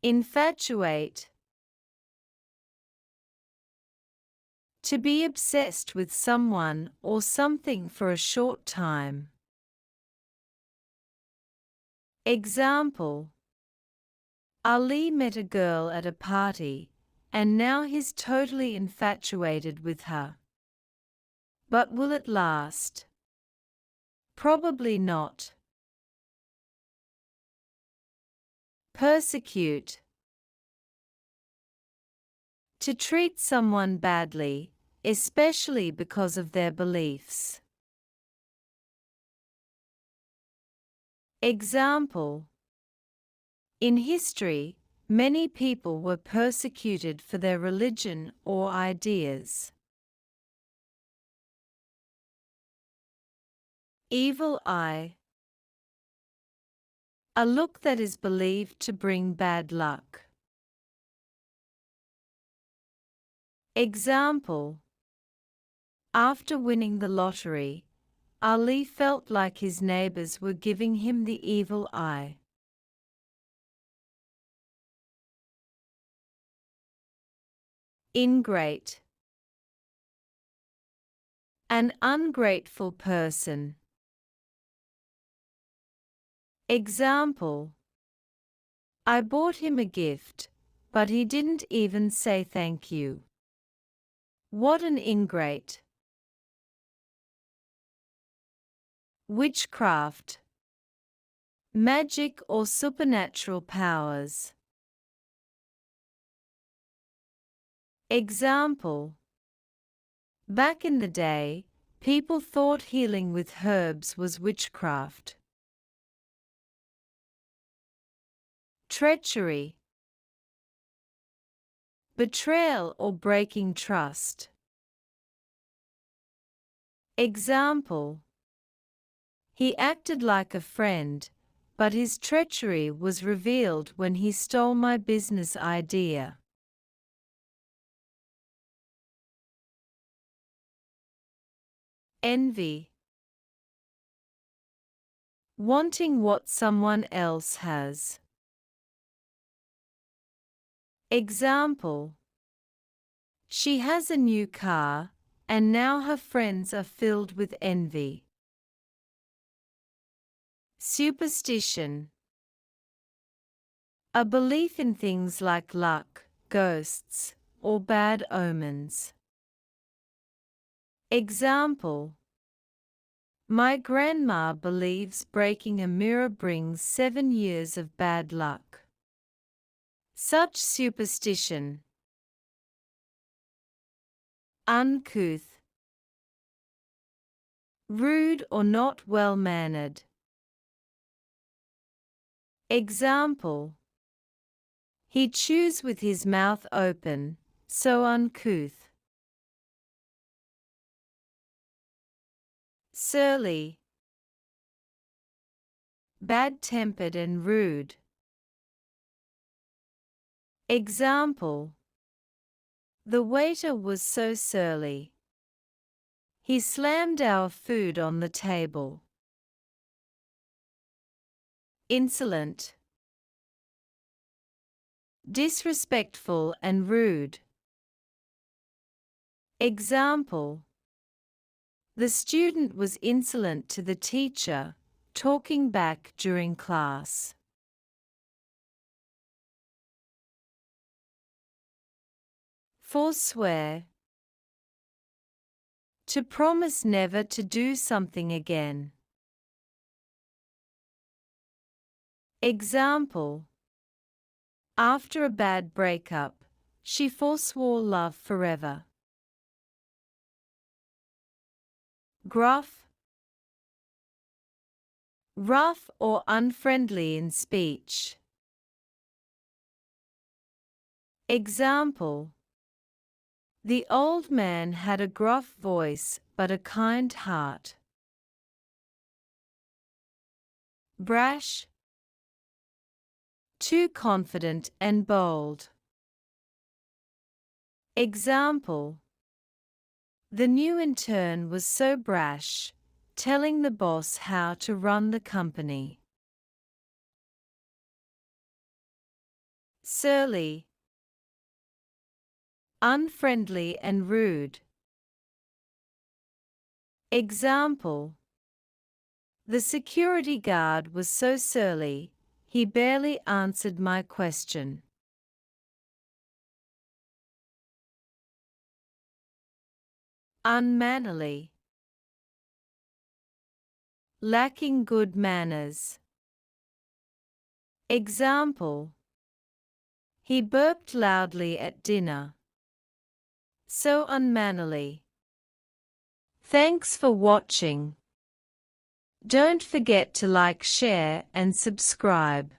Infatuate. To be obsessed with someone or something for a short time. Example: Ali met a girl at a party, and now he's totally infatuated with her. But will it last? Probably not. Persecute. To treat someone badly, especially because of their beliefs. Example: in history, many people were persecuted for their religion or ideas. Evil eye. A look that is believed to bring bad luck. Example: after winning the lottery, Ali felt like his neighbors were giving him the evil eye. Ingrate. An ungrateful person. Example: I bought him a gift, but he didn't even say thank you. What an ingrate. Witchcraft. Magic or supernatural powers. Example: back in the day, people thought healing with herbs was witchcraft. Treachery. Betrayal or breaking trust. Example: he acted like a friend, but his treachery was revealed when he stole my business idea. Envy. Wanting what someone else has. Example: she has a new car, and now her friends are filled with envy. Superstition. A belief in things like luck, ghosts, or bad omens. Example: my grandma believes breaking a mirror brings 7 years of bad luck. Such superstition. Uncouth. Rude or not well-mannered. Example: he chews with his mouth open, so uncouth. Surly. Bad-tempered and rude. Example: the waiter was so surly. He slammed our food on the table. Insolent. Disrespectful and rude. Example: the student was insolent to the teacher, talking back during class. Forswear. To promise never to do something again. Example: after a bad breakup, she forswore love forever. Gruff. Rough or unfriendly in speech. Example: the old man had a gruff voice but a kind heart. Brash. Too confident and bold. Example: the new intern was so brash, telling the boss how to run the company. surly, unfriendly and rude. Example: the security guard was so surly, he barely answered my question. Unmannerly, lacking good manners. Example: he burped loudly at dinner. So unmannerly. Thanks for watching. Don't forget to like, share, and subscribe.